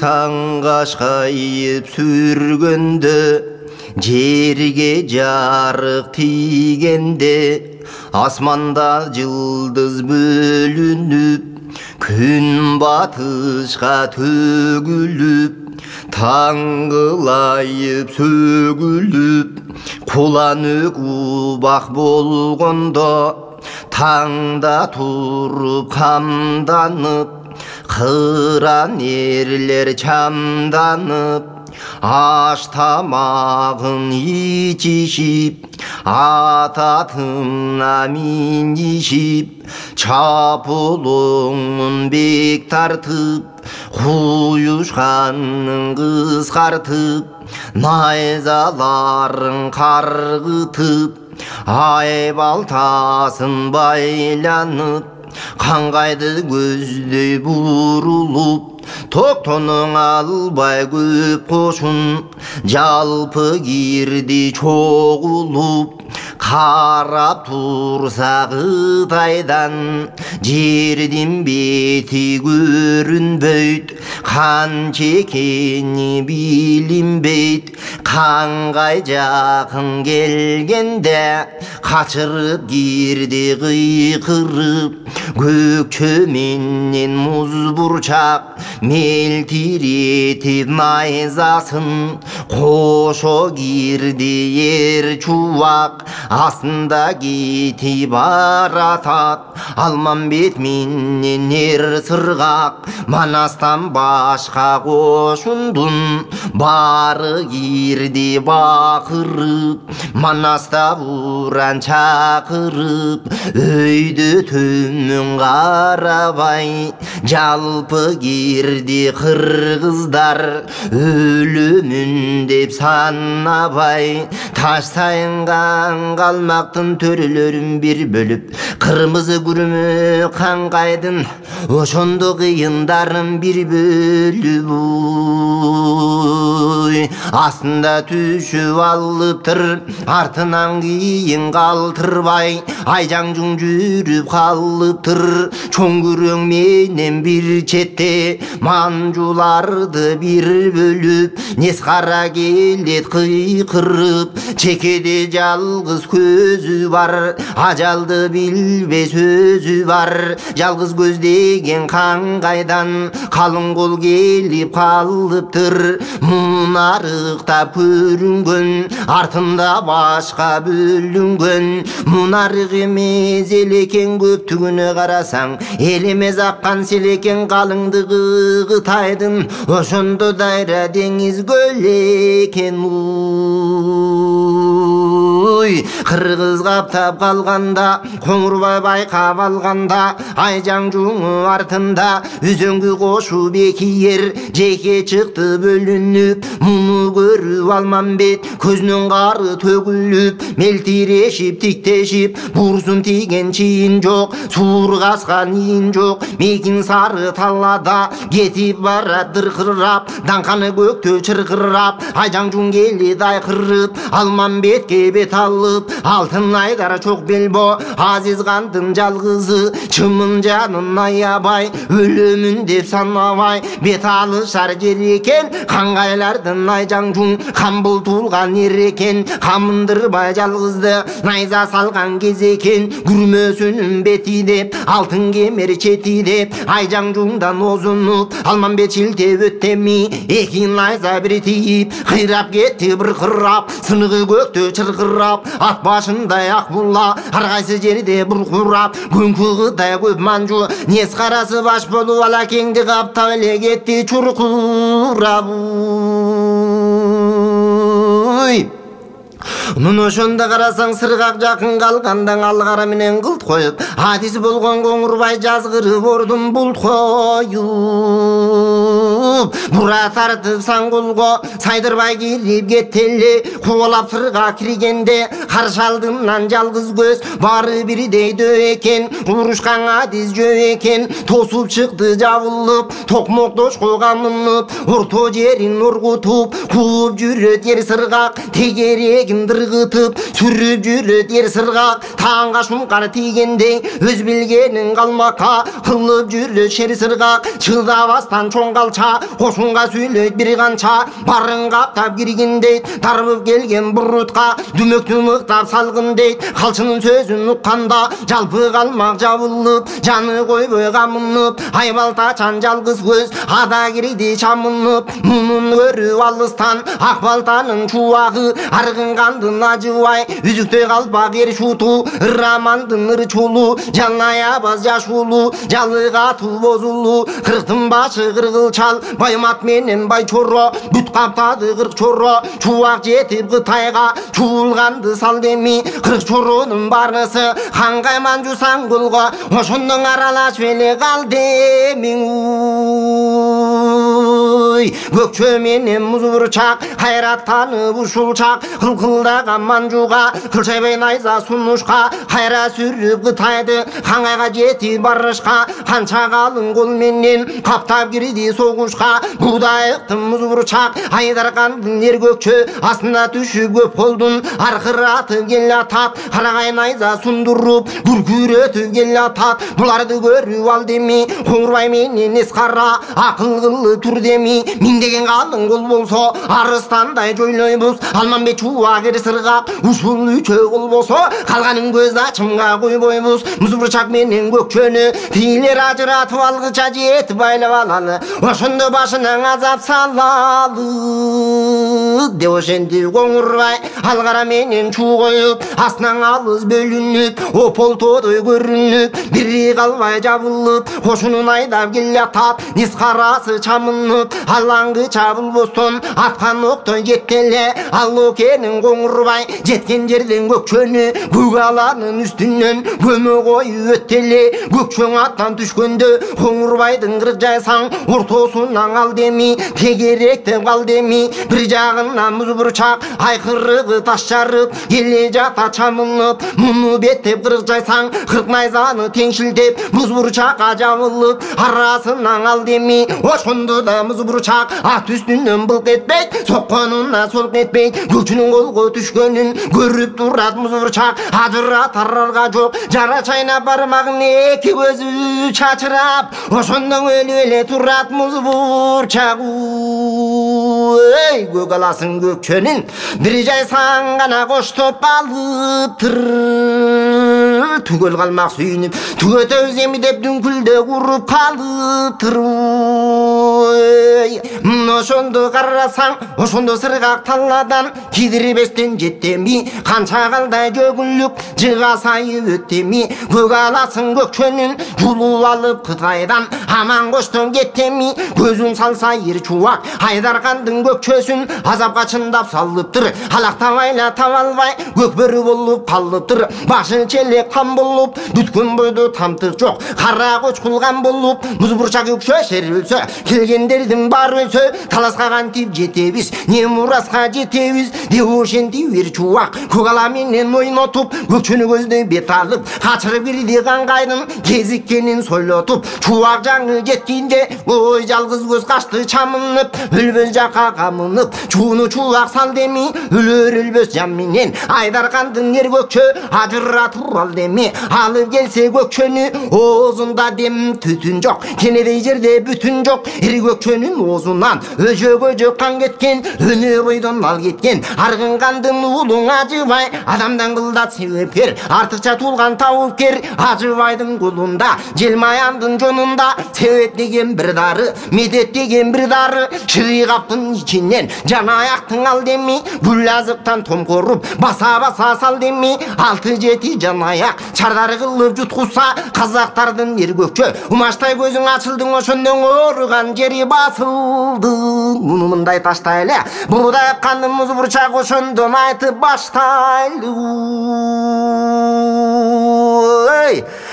Tаңға шайып сүргенде, жерге жарық тигенде, асманда жылдыз бөлініп, күн батышқа төгіліп, таңғылайып сөгіліп, құланық убақ болғанда, таңда тұрып қамданып, қыран ерлер чамданып, аш тамағын ичишип, ататына минишип, чапылыңын бек тартып, құйышқанын қысқартып, найзаларын қарғытып, ай балтасын байланып, қаңғайды көздей бұрылып, тоқтының албай көп қошын, жалпы кирді чоғылып, қарап тұрса Қытайдан, жердің беті көрінбейді, қанша екені білінбейді, қаңғай жақын келгенде, қашырып кирді қиқырып, көкшөменен мұз бұршақ мелтиретіп найзасын, қошо кирді ер чуақ, астында кетіп баратат, Алмамбет менен ер сырғақ, Манастан башқа қошындың, бары кирді бақырып, Манаста бұран чақырып, өйді төмін қарабай, жалпы кирді қырғыздар, өлімін деп санабай, таш сайынған қалмақтың төрелерін бір бөліп, қырмызы күрімі қаңғайдың, ошонды қиындарын бір бөліп, астында түшіп алыптыр, артынан кейін қалтырбай, айжаңжың жүріп қалыптыр, чоң күрең менен бір четте, манжуларды бір бөліп, несқара келет қиқырып, чекеде жалғыз көзі бар, ажалды білбес өзі бар, жалғыз көздеген қаңғайдан, қалың қол келіп қалыптыр, мұнарықтап көрінген, артында башқа бөлінген, мұнарық емес елекен, көптігіне қарасаң, елемез аққан селекен, қалыңдығы Қытайдың, ошонды дайра деңіз көл екен. Қырғыз қаптап қалғанда, Қоңырбай байқап алғанда, айжаңжуң артында, үзеңгі қошып екі ер, жеке шықты бөлініп, мұны көріп Алмамбет, көзінің қары төгіліп, мелтирешіп, тиктешіп, бұрсын тиген чиін жоқ, суыр қасқан иін жоқ, мекин сары таллада, кетіп барадыр қыррап, даңқаны көкте чырқырап, айжаңжуң келеді айқырып, Алмамбетке бет алып, алтын айдар чоқ белбо, азиз қандың жалғызы, чымын жанын аябай, өлімін деп санабай, бет алышар жер екен, қаңғайлардың айжаңжуң, қамбыл туылған ер екен, қамындырбай жалғызды, найза салған кез екен, күрмөсінің беті деп, алтын кемер четі деп, айжаңжуңдан озынып, Алмамбет шілтеп өттеми, екі найза бір тиіп, қирап кетті бір қыррап, сынығы көкті чырқырап, ат башындай ақ бұлла, арғайсы жерде бір құрап, күнкі Қытай көп манжу, нес қарасы баш болу, ала кеңді қаптап әле кетті чұрқырап. Мұны ошонда қарасаң, сырғақ жақын қалғандан алғара менен қылт қойып, адис болған Қоңырбай жазғырып ордым бұлт қойып. olup Bura tartıpsan kolgo saydırбай kirip кетели Кубалап сырга киргенде каршы алдымнан жалгыз көз бары бирдей дөй экен урушканга диз жөө экен тосуп чыкты жабылып токмоктошкого мынып орто жерин ургутуп кууп жүрөт ер сыргак тегерегин дыргытып сүрүп жүрөт ер сыргак тааңга шумкар тийгендей өз билгенин калмакка кылып жүрөт шер сыргак чыдабастан чоң калча кошунга сүйлөйт бир канча барын каптап киргин дейт тарбып келген бурутка дүмөктү мыктап салгын дейт калчынын сөзүн укканда жалпы калмак жабылып жаны койбой камынып айбалтачан жалгыз көз ада кирди чамынып мунун көрүп алыстан ак балтанын чубагы аргынгандын ажыбай үзүктөй калпак эр шуту рамандын ыр чулу жалаябаз жашулу жалыгатуу бозулу кырктын башы кыргылчал баймат менен байчоро бүт каптады кырк чоро чубак жетип кытайга чуулганды сал деми кырк чоронун баарысы кангайман жусан кулго ошондон аралашып эле кал демиң көкчө менен муз бурчак кайраттанып ушул чак кылкылдаган манжуга кылчайбай найза сунушка кайра сүрүп кытайды каңайга жетип барышка канча калың кол менен каптап кирди согушка будайыктын муз бурчак айдаркандын эр көкчө астына түшүп көп колдун аркыратып келатат карагай найза сундуруп күркүрөтүп келатат буларды көрүп ал деми Коңурбай менен Эскара акыл кылып тур деми миңдеген калың кол болсо арыстандай жойлойбуз Алманбет чубак эр сыргак ушул үчөө кол болсо калганын көз ачымга койбойбуз муз бурчак менен көкчөнү бийлер ажыратып алгыча жетип байлап алалы ошондо башынан азап салалы деп ошентип Коңурбай алгара менен чуу коюп астынан алыс бөлүнүп ополтодой көрүнүп бири калбай жабылып кошунун айдап келатат Эскарасы чамынып алаңгы чабылбостон аткан октой жетти эле ал окенин Коңурбай жеткен жерден көкчөнү көк аланын үстүнөн көмө коюп өттү эле көкчөң аттан түшкөндө Коңурбайдын кырк жайсаң ортосунан ал деми тегеректеп кал деми бир жагынан муз бурчак айкырыгы таш жарып келе жата чамынып муну беттеп кырк жайсаң кырк найзаны теңшилтеп муз бурчакка жабылып арасынан ал деми ошондо да муз бурчак ат үстүнөн былк этпейт сокконуна солк этпейт көкчүнүн колго түшкөнүн көрүп турат муз бурчак ажыратарга жок жара чайнап бармагын эки көзү чачырап ошондон өлүп эле турат муз бурчак көк аласын көкчөнүн бир жайсаң гана коштоп калыптыр түгөл калмак сүйүнүп түгөтөбүз эми деп дүңкүлдө уруп калыптыр ошондо карасаң ошондо сыргак талладан кидирбестен жеттеми канча калдай жөгүлүк жыга сайып өттеми көк аласын көкчөнүн жулуп алып Кытайдан аман коштон кеттеми көзүн салса эр чубак айдаркандын көкчөсүн азапка чындап салыптыр алактабайла таба албай көкбөрү болуп калыптыр башы челек кан болуп бүткөн бойдо тамтык жок кара кочкулган болуп муз бурчак өкшө шер өлсө келгендердин баары өлсө таласка кантип жетебиз не мураска жетебиз деп ошентип эр чубак көк ала менен ойнотуп көкчөнү көздөй бет алып качырып кирди каңгайдын кезиккенин сойлотуп чубак жаңы жеткенде ой жалгыз көз качты чамынып өлбөс жака камынып чууну чубак сал деми өлөр өлбөс жан менен айдаркандын эр көкчө ажыратып ал деми алып келсе көкчөнү оозунда дем түтүн жок кенедей жерде бүтүн жок эр көкчөнүн оозунан өжөгө жоккан кеткен өнө бойдон ал кеткен аргынгандын уулуң ажыбай адамдан кылдат себепкер артыкча туулган табыпкер ажыбайдын колунда желмаяндын жонунда себет деген бир дары медет деген бир дары шырыйгаптын ичинен жана аяктың ал деми гүл азыктан томкоруп баса баса сал деми алты жети жан аяк чардары кылып жуткузса казактардын эр көкчө умаштай көзүң ачылдың ошондон ооруган жери басылды муну мындай таштайлы будай кандын муз бурчак ошондон айтып баштайлы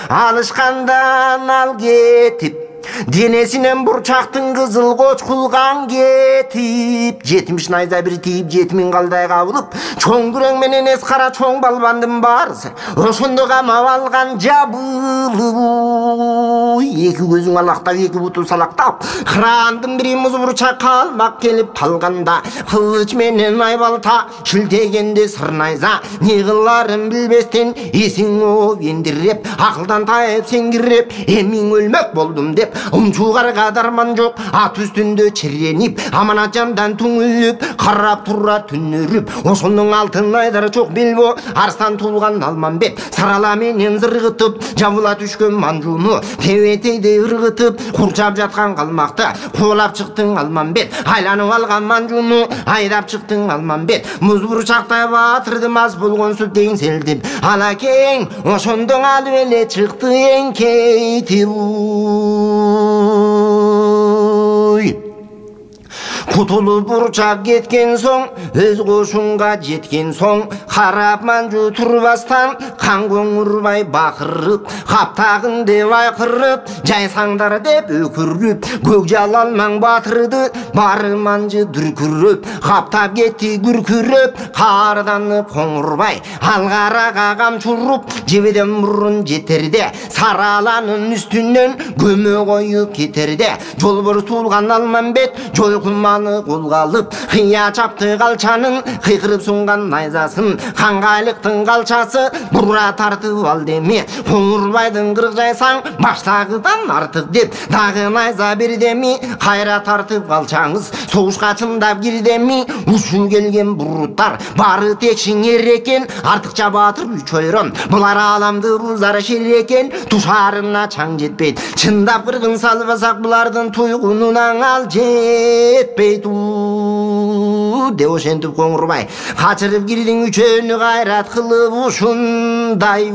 алышкандан ал кетип Денесінен бұрчақтың қызыл қочқылған кетіп, 70 найза бір тиіп, 70 қалдай қабылып, чоң күрең менен ес қара чоң балбандым барысы, ошынды қамап алған жабылып, екі көзің алақтап, екі бұты салақтап, қырандың бірі мұз бұрчақ қалмақ келіп қалғанда, қылыч менен айбалта шілтегенде сыр найза, не қыларын білбестен есің оп ендіреп, ақылдан тайып сеңгіреп, емің өлмек болдым деп, ұмчуғарға дарман жоқ, ат үстінде чіреніп, аманат жандан түңіліп, қарап тұра түніріп, осының алтын айдары жоқ белбо, арыстан туылған Алманбет, сарала менен зырғытып, жабыла түшкен манжуны, теветейде ырғытып, құрчап жатқан қалмақты, қуалап шықтың Алманбет, айланып алған манжуны, айдап шықтың Алманбет, мұз бұршақтай батырды мас болған сүттен селдіп, алакең, ошондың алып еле шықты ең кейтіп. Құтылып бұрчақ кеткен соң, өз қошынға жеткен соң, қарап манжу тұрбастан, қан қоңырбай бақырып, қаптағын деп айқырып, жайсаңдар деп өкіріп, көк жалалмаң батырды, бары манжы дүркіріп, қаптап кетті күркіріп, қарданып қоңырбай, алғараға қамшұрып, жебеден бұрын жетерде, сараланын үстінен көме қойып кетерде, жол бір туылған Алманбет, жол құлманы қолға алып, қия чапты қалчаның, қиқырып сұңған найзасын, қанғайлықтың қалчасы, бұра тартып ал деме, қоңырбайдың қырық жайсаң, баштағыдан артық деп, дағы найза бір деме, қайра тартып қалчаңыз, соғышқа чындап кирдеми, ұшу келген бұруттар, бары тек шеңер екен, артықша батыр үч ойрон, бұлар аламды бұзар шер екен, тұшарына чаң жетпейді, чындап қырғын салбасақ, бұлардың тұйғынынан ал жетпейді. Деп ошентип қоңырбай қачырып кирдиң үчөөнү кайрат кылып ушундай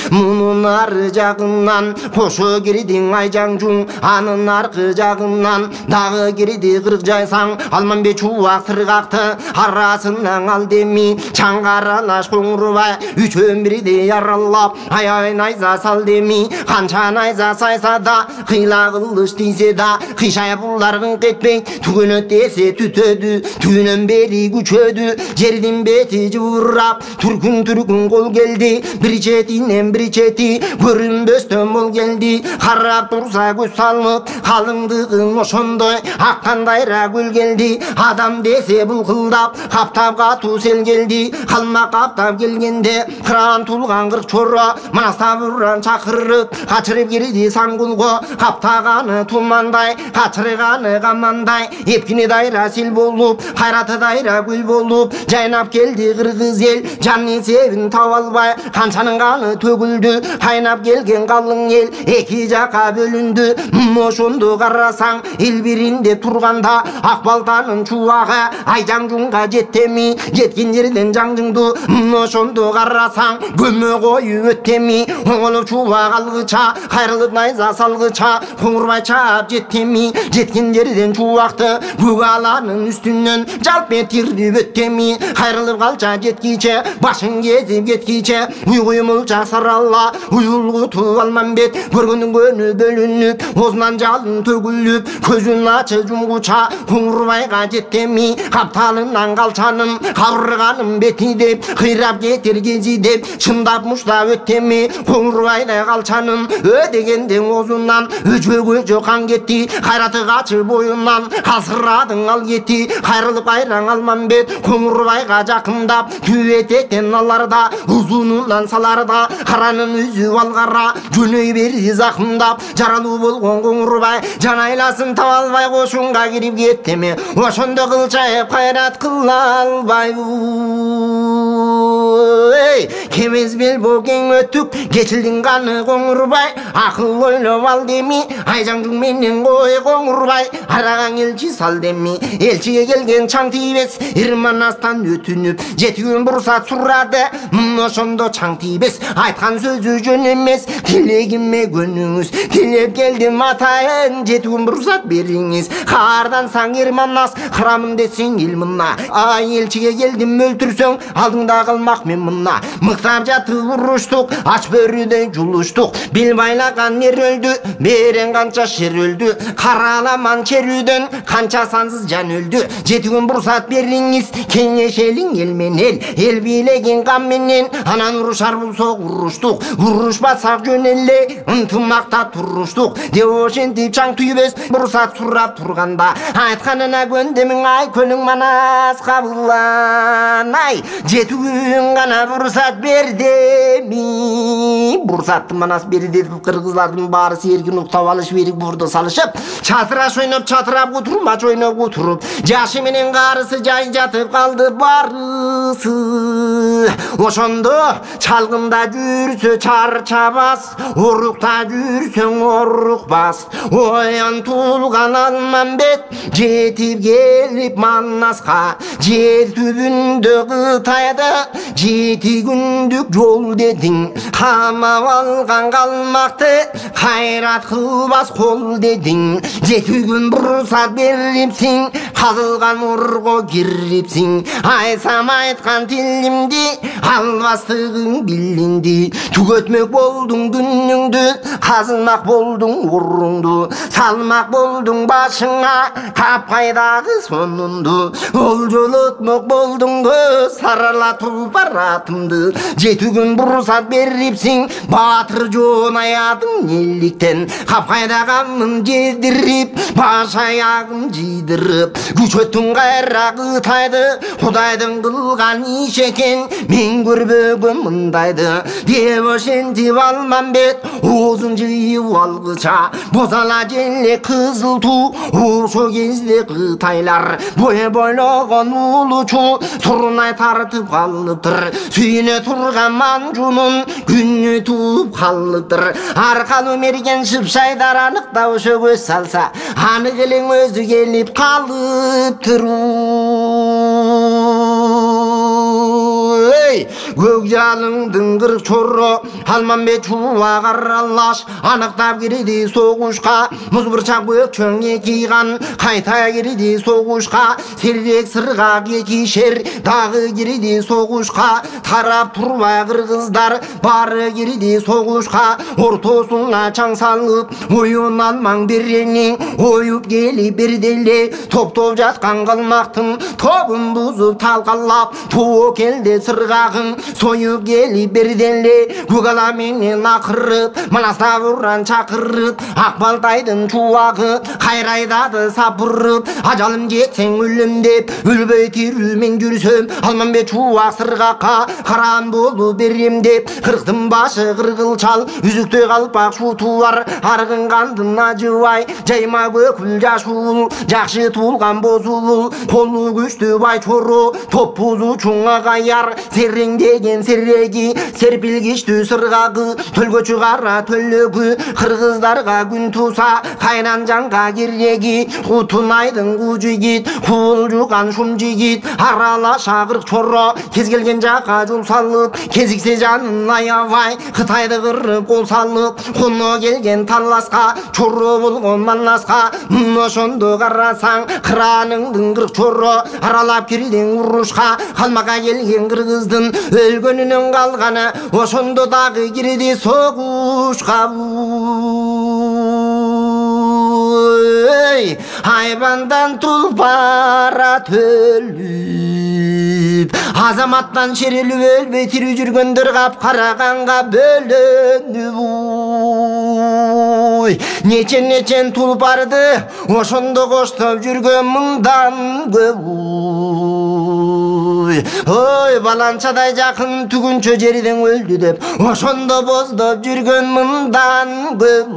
мунун ары жагынан кошо кирдиң айжаңжуң, анын аркы жагынан дагы кирди кырк жайсаң, Алманбет чубак сыргакты арасынан ал деми, чаң каралаш қоңырбай үчөөн бирди яралап, аябай найза сал деми, канча найза сайса да, кыйла кылыч тийсе да, кыйшая булларгын кетпей, түгөнөт десе түтөдү, түнөн бери күчөдү, жердин бети жыбырап, түркүн кол келди, бир четинен бир чети, көрүнбөстөн бол келди, карап турса көз салып, калыңдыгың ошондой, аккандайра көл келди, адам десе булкылдап, каптап катуу сел келди, калмак каптап келгенде, кыран тулган кырк чоро, манастабыран чакырып, качырып кирди саңгулго, каптаганы тумандай, качырганы камандай, эпкини дайра сел болуп, кайраты дайра гүл болуп, жайнап келди кыргыз эл, жанын себин таба албай, канчанын каны төгүлдү, кайнап келген калың эл, эки жакка бөлүндү, ошондо карасаң, эл биринде турганда, ак балтанын чубагы, айжаңжуңга жеттеми, жеткен жерден жаңжыңду, ошондо карасаң, көмө коюп өттеми, оңолуп чубак алгыча, кайрылып найза салгыча, қоңырбай чап жеттеми, жеткен жерден чубакты, көк аланын үстүнөн жалп этирди өттеми, кайрылып калча жеткиче, башын кезип кеткиче, уйгуймулчак сарала, уюлгутуп Алманбет, көргөндүн көнү бөлүнүп, оозунан жалын төгүлүп, көзүн ачы жумгуча, қоңырбайга жеттеми, капталынан калчанын, кабырганын бети деп, кыйрап кетер кези деп, чындап муштап өттеми, қоңырбайдай калчанын, дегенден оозунан, өчө кан кетти, кайраты качы боюнан, касырадың ал кетти, кайрылып кайраң Алманбет, қоңырбайга жакындап, түбө этектен аларда, узунунан саларда, каранын үзүп алгара, жөнөй берди закымдап, жаралуу болгон қоңырбай, жан айласын таба албай кошунга кирип кеттеме, ошондо кылчайып кайрат кыла албай. Кемез белбо кең өтүк, кечилдин каны қоңырбай, акыл ойлоп ал деми, айжаңжуң менен кой қоңырбай, араган элчи сал деми, элчиге келген чаң тийбес, Ирманастан өтүнүп, жети күн бурсат сурады, ошондо чаң тийбес, айткан сөзү жөн эмес, тилегиме көнүңүз, тилеп келдим атайын, жети күн бурсат бериңиз, каардан Ирманас, храмын десең ил мына, ай элчиге келдим өлтүрсөң, алдыңда калмак мен мына мықтап жатып ұрыштық, аш бөріден жұлыштық. Бел байлаған ер өлді, берен қанша шер өлді, қараламан керуден қанша сансыз жан өлді. Жеті күн бұрсат беріңіз, кеңешелің елмен ел билеген қамменен, анан ұрышар бұлсоқ ұрыштық, ұрышпасақ жөнеле ынтымақта тұрыштық. Деошентіп чаң түйбес бұрсат сұрап тұрғанда, айтқанына көндемің ай көлің манас қабылан ай. Жеті күн ғана бұрсат бердеми, бұрсатты манас берді. Қырғыздардың бары сергін ұқтап алыш берік бұрды салышып, чатыраш ойнап чатырап отырып, мач ойнап отырып, жашы менен қарысы жай жатып қалды барысы. Ошондо чалғында жүрсө чарчабас, ұрықта жүрсөң ұрықбас. Оян тулған Алмамбет жетіп келіп Манасқа, жер түбүндө Кытайда жеті күндүк жол дедің. Қамап алған қалмақты қайрат қылбас қол дедің. Жеті күн бұрсат беріпсің, қалған ұрғы кіріпсің. Айсам айтқан тілімді албастығың білінді. Түгетмек болдың күніңді, қазылмақ болдың ұрыңды, салмақ болдың башыңа қапқайдағы соныңды. Ол жол өтмек болдың сарала тұлпар атымды. Жеті күн бұрсат беріпсің, батыр жон аядың неліктен. Қапқайда қамын жедіріп, баш аяғын жидіріп, күшеттің қайра Қытайды, Құдайдың қылған иш екен, мен көрбөгім мұндайды. Деошентіп Алмамбет озын жиып алғыша, бозала желе қызыл ту. Ошо кезде Қытайлар бойы бойлаған улучу, сұрнай тартып қалыптыр. Сүйіне тұрған манжунын күні туып қалыптыр. Арқалы мерген шыпшайдар анықта ошо көз салса, анық елің өзі келіп қалыптыр. Көкжалыңдың қырық чорро Алмамбет чуа қаралаш, анықтап кіреді соғышқа. Мұз бұршақ бөкчөң екиған, қайта кіреді соғышқа. Серрек сырғақ екишер, дағы кіреді соғышқа. Тарап тұрба қырғыздар, бары кіреді соғышқа. Ортосына чаң салып, ойын алмаң беренің, ойып келіп берделе. Топ-топ жатқан қалмақтың, тобын бұзып талқалап, туы келді сырғағың, сойып келіп берделе. Көкала менен ақырып, Манаста бұран чақырып, Ақбалтайдың чуағы қайрайдады сапырып. Ажалым жетсең өлім деп, өлбей тирүүмен жүрсөм, Алмамбет чуақ сырғаққа қаран болу берем деп. Қырықтың башы қырғыл чал, үзікті қалпақ шутуар, арғын қандын ажыбай, жайма көкіл жашуыл, жақшы туылған бозуыл, қолы күшті бай чоро, топ бұзу чуңа қаяр, серреңдеген серреги, серпілгішті сырғағы, төлгөчі қара төлігі. Қырғыздарға күн туса, қайнан жанға кереги, құтынайдың қу жігіт, құл жұған шум жігіт. Арала шағырық чоро, кез келген жаққа жол салып, кезіксе жанын аябай, Қытайды қырып қол салып, құны келген таласқа, чоро болған Манасқа. Ошондо қарасаң, қыраныңдың қырық чоро, аралап кірден ұрышқа. Қалмаға келген қырғыздың өлгөнүнөн қалғаны, ошондо дағы кирди соғышқа. Айбандан тұлпара төліп, азаматтан шереліп өлбей тірі жүргендер қап қарағанға бөлініп. Нечен тұлпарды ошондо қоштап жүрген мыңдан көп. Ой, баланчадай жақын түгінші жерден өлді деп, ошондо боздап жүрген мыңдан көп.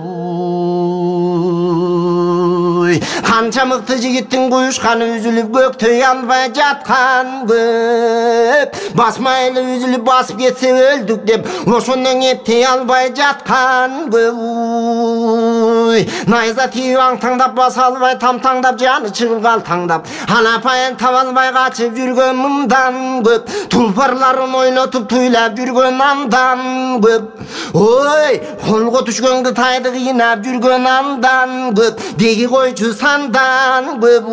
Қанша мықты жігіттің құйышқаны үзіліп, көктей албай жатқан көп. Басмайлы үзіліп басып кетсе өлдік деп, ошондон ептей албай жатқан көп. Найза тиіп аңтаңдап баса албай, тамтаңдап жаны шығып қалтаңдап, анапайын таба албай қачып жүрген мыңдан көп. Тұлпарларын ойнатып туйлап жүрген андан көп. Ой, қолға түшкен Қытайды қиынап жүрген андан көп. Деги қойчу сандан көп.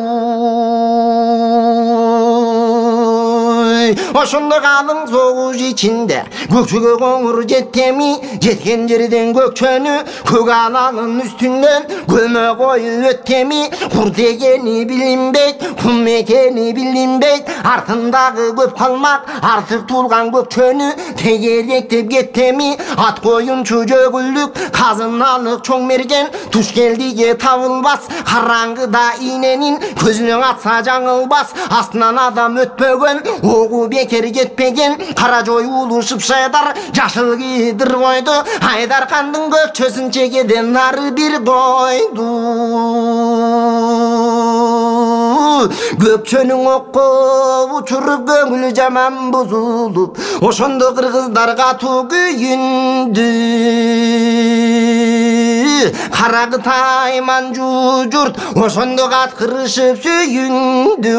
ошондо калың согуш ичинде көкчөгө коңур жетеми жеткен жерден көкчөнү көк аланын үстүнөн көмө коюп өткеми кур дегени билинбейт кум экени билинбейт артындагы көп калмак артык туулган көкчөнү тегеректеп кеттеми ат коюнчу жөгүлдүк казыналык чоң мерген туш келдиге табылбас караңгыдаийненин көзүнө атса жаңылбас астынан адам өтпөгөн огу бекер кетпеген кара жоюлу шыпшайдар жашыл кийдир койду Айдаркандын көкчөсүн чегеден нары бир койду көкчөнүң окко учуруп көңүлү жаман бузулуп ошондо кыргыздар катуу күйүндү кара кытай манжу журт ошондо каткырышып сүйүндү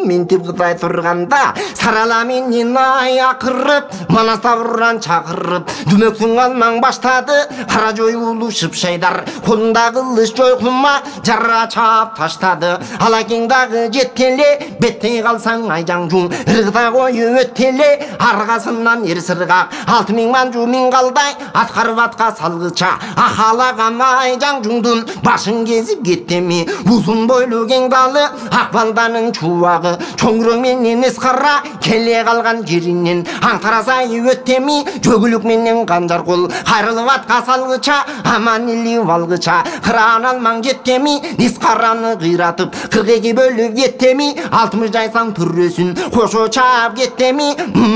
минтип Кытай турганда сарала менен акырып манаста буран чакырып дүмөктүн алмаң баштады кара жоюлу шыпшайдар колунда кылыч жойкума жара чап таштады алакең дагы жеткеле беттей калсаң айжаңжуң ыргыта коюп өткеле аркасынан эр сыргак 6000 манжу миң калдай аткарып атка салгыча ахалаган айжаңжуңдун башын кезип кеттеми узун бойлуу кең далы ак балданын чубагы чоңуроң менен эс кара келе калган жеринен аңтарасай өттеми жөгүлүк менен канжар кол кайрылып атка салгыча аман илип алгыча кыран алмаң жеткеми эс караны кыйратып 42 бөлүп кеттеми 60 жайсаң түрөсүн кошо чаап кеттеми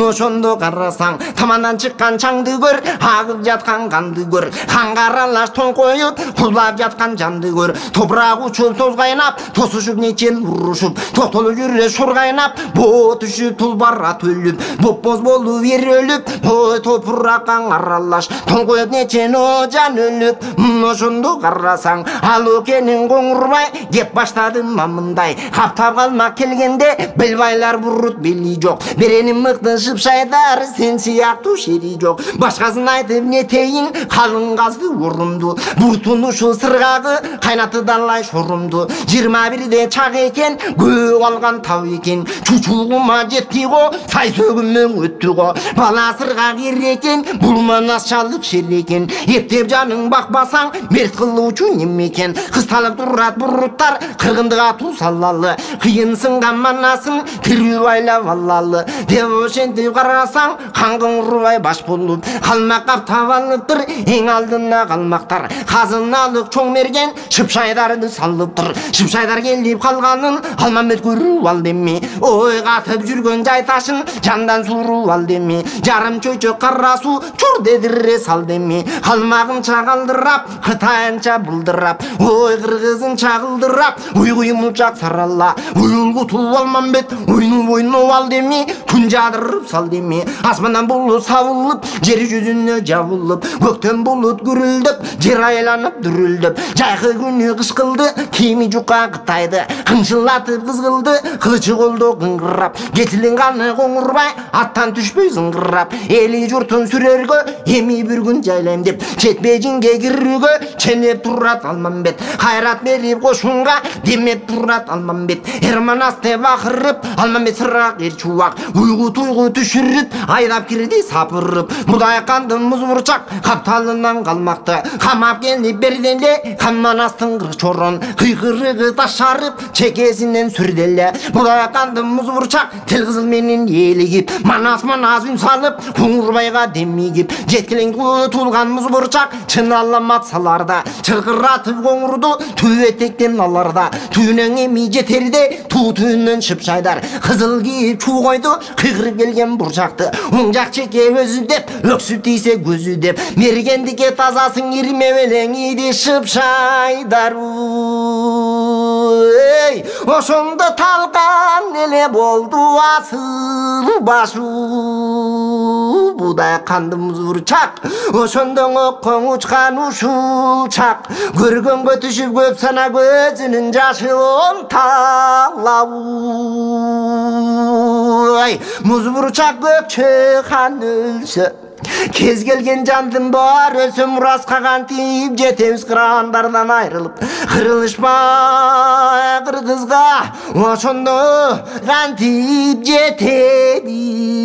ошондо карасаң тамандан чыккан чаңды көр агып жаткан канды көр канга аралаш тоң коюп кулап жаткан жанды көр топурак учуп тоз кайнап тосушуп нечен урушуп токтолуп жүрө шур кайнап боо түшүп тулбара төлүп бопбоз болуп эр өлүп ой топуракка аралаш тоң коюп нечен жан өлүп ошондо карасаң ал экенин коңурбай кеп баштады мамындай каптап калмак келгенде белбайлар бурут бели жок беренин мыкты шыпшайдар сен сыяктуу шери жок башкасын айтып нетейин калың казды урумду буртун ушул сыргагы кайнатты далай шорумду 21де чак экен көп алган тав экен чучулума жетти го сай сөгүмөң өттү го бала сыргак эр экен бул манас чалык шер экен эптеп жаның бакпасаң мерт кылуучу неме экен кысталып турат буруттар кыргындыга туу салалы кыйын сынган манасын тирүү байлап алалы деп ошентип карасаң кангын урбай баш болуп калмак каптап алыптыр эң алдына калмактар казыналык чоң мерген шыпшайдарды салыптыр шыпшайдар келип калганын алмамет көрүп ал деми ой катып жүргөн жай ташын жандан suurуп ал деми жарым чөйчөк кара суу чур дедире сал деми калмагынча калдырап кытайынча былдырап ой кыргызынча кылдырап уйгуй мулчак сарала уюлгу тулуп алмамбет уйну бойну ал деми күн жадырып сал деми асмандан булут сабылып жер жүзүнө жабылып көктөн булут күрүлдөп жер айланып дүрүлдөп жайкы күнү кышкылды кийими жука Кытайды кыңшылатып кызгылды кылычы колдо кыңгырап кетилин каны коңурбай аттан түшпөй зыңгырап эли журтун сүрөргө эми бир күн жайлайм деп четпежинге кирүүгө ченеп турат Алмамбет кайрат берип кошунга демеп турат Алмамбет эрманас деп акырып Алмамбет сырак эр чубак уйгу туйгу түшүрүп айдап кирди сапырып Мудайкандын муз бурчак капталынан калмакты камап келип берди эле Камманастын кыр чорон кыйкырыгы ташарып чекесинен сүрделе Мудайкандын муз бурчак тил кызыл менен элигип манас үн салып Коңурбайга демигип жеткилең туулган муз бурчак чын аламат саларда чыркыратып коңурду түбү этектен аларда түнөң эми жетерде туу түнөн шыпшайдар кызыл кийип чуу койду кыйкырып келген бурчакты оң жак чеке өзү деп өксүп тийсе көзү деп мергендикке тазасың ирме белең иди шыпшайдар ошондо талкан эле болду асыл башу Мудайкандын муз бурчак ошондо оккоң учкан ушул чак көргөнгө түшүп көп сана көзүнүн жашын талап муз бурчак көкчө хан өлсө Kez gelgen jandın бар өлсөм мурасқа кантип жетебиз кырандардан айрылып кырылышпай кыргызга ошондо кантип жетебиз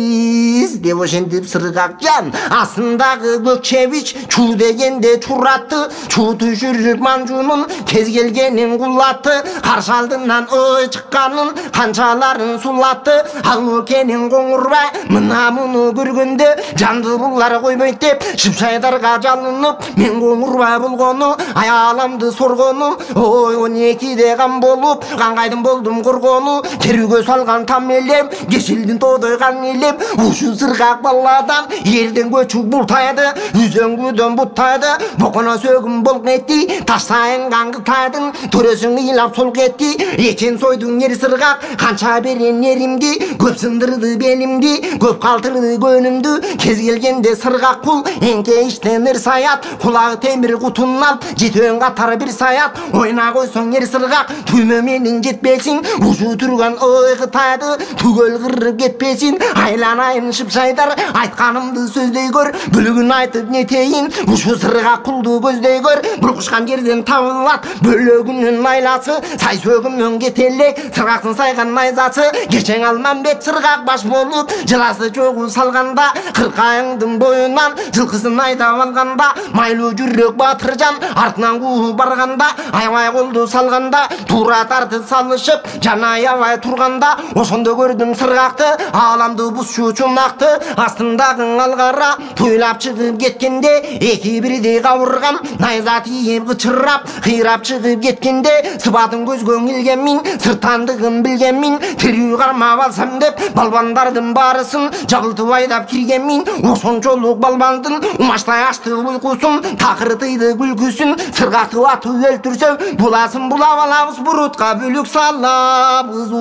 деп ошентип Сыргакжан астындагы Көкчебич чу дегенде чуратты чу түшүрүп манжунун кез келгенин кулатты каршы алдынан ой чыкканын канчаларын сулатты ал Көкенин Коңурбай мына муну көргөндө жанды булар койбойт деп Шипшайдарга жалынып мен Коңурбай болгону аяламды соргонум ой 12де кам болуп каңгайдын болдум коргону терүүгө салган там элем кешилдин тоодойган элем ушу Сыргак баладан ерден көчүк бултайды үзөңгүдөн буттайды боконо сөгүм болуп кетти таш сайын каңгытайдын төрөсүң ыйлап сол кетти эчен сойдуң ер Сыргак канча берен эримди көп сындырды белимди көп калтырды көнүмдү кез келгенде Сыргак кул эңке иштен ыр саят кулагы темир кутун алып жетөң катар бир саят ойна койсоң ер Сыргак түймө менин жетпесиң ушу турган ой кытайды түгөл кырып кетпесин айланайын Шипшайдар айтканымды сөздөй көр бүлүгүн айтып нетейин ушу Сыргак кулду көздөй көр буркушкан жерден табылат бөлөгүнүн айласы сай сөгүмөн кетелек Сыргактын сайган найзасы кечең Алмамбет Сыргак баш болуп жыласы чогуу салганда кыркайыңдын боюнан жылкысын айдап алганда майлуу жүрөк Батыржан артынан кууп барганда аябай колду салганда туура тартып салышып жана аябай турганда ошондо көрдүм Сыргакты ааламды бузчу чумакты астындагы алгара туйлап чыгып кеткенде эки бирдей кабыргам найза тийип кычырап кыйрап чыгып кеткенде сыбадын көзгө илгенмин сырттандыгын билгенмин тирүү кармап алсам деп балбандардын баарысын жабылтып айдап киргенмин ошончолук балбандын умачтай ачты уйкусун такыр тыйды күлкүсүн Сыргакты атып өлтүрсөм буласын булап алабыз бурутка бүлүк салабыз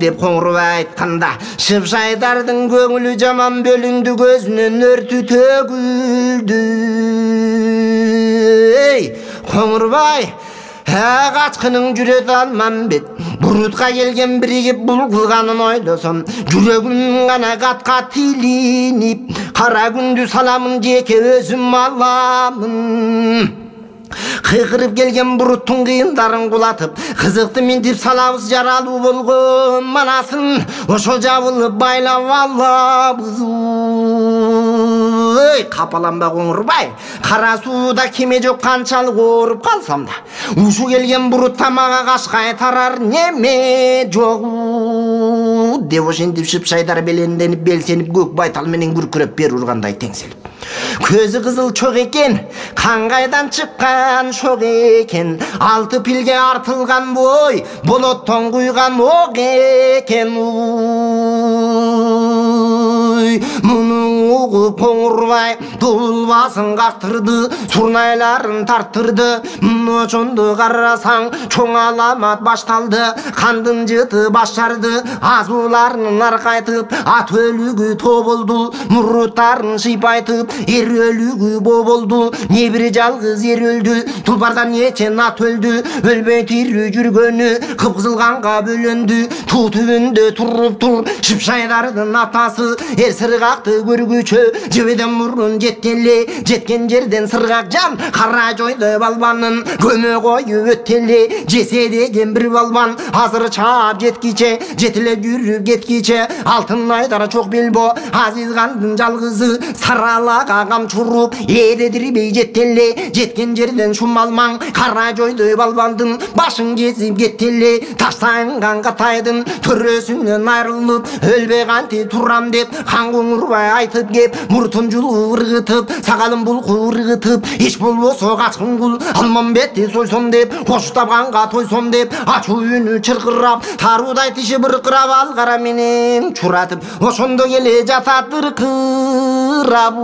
деп Коңурбай айтканда Шипшайдардын көңүлү жаман бөлүндү көзүнөн өртү төгүлдү Коңурбай качкынын жүрөт Алмамбет бурутка келген биригип бул кылганын ойлосом жүрөгүм гана кат тилинип кара күндү саламын жеке өзүм аламын кыйкырып келген буруттун кыйындарын кулатып кызыкты минтип салабыз жаралуу болгон манасын ошол жабылып байлап алабыз капаланба Коңурбай кара сууда кеме жок канчалык ооруп калсам да ушу келген бурутта мага кашкай тарар неме жок деп ошентип Шипшайдар беленденип белсенип көк байтал менен күркүрөп бери ургандай теңселип көзү кызыл чок экен каңгайдан чыккан шок экен алты пилге артылган бой болоттон куйган ок экен муну угуп Коңурбай дулбасын кактырды сурнайларын тарттырды ошондо карасаң чоң аламат башталды кандын жыты башарды азууларын аркайтып ат өлүгү тоболду муруттарын шыйпайтып эр өлүгү боболду не бир жалгыз эр өлдү тулпардан эчен ат өлдү өлбөй тирүү жүргөнү кыпкызыл канга бөлөндү туу түбүндө туруптур Шипшайдардын атасы эр Сыргакты көргүчө жебеден мурун жеткен жерден Сыргакжан кара жойдой балбанын көмө коюп өттеле жесе деген бир балбан азыр чаап жетиле жүрүп кеткиче алтын айдар чок белбо Азизгандын жалгызы саралага камчуруп эредирбей жеттеле жеткен жерден шумалмаң кара жойдой балбандын башын кесип кеттеле таштанган катайдын төрөсүнөн айрылып өлбөй канти турам деп Коңурбай айтып кеп муртун жулуп ыргытып сагалын булкуп ыргытып эч болбосо качкын кул Алмамбетти сойсом деп кош табганга тойсом деп ачуу үнү чыркырап таруудай тиши быркырап алгара менен чуратып ошондо келе жатат ыркырап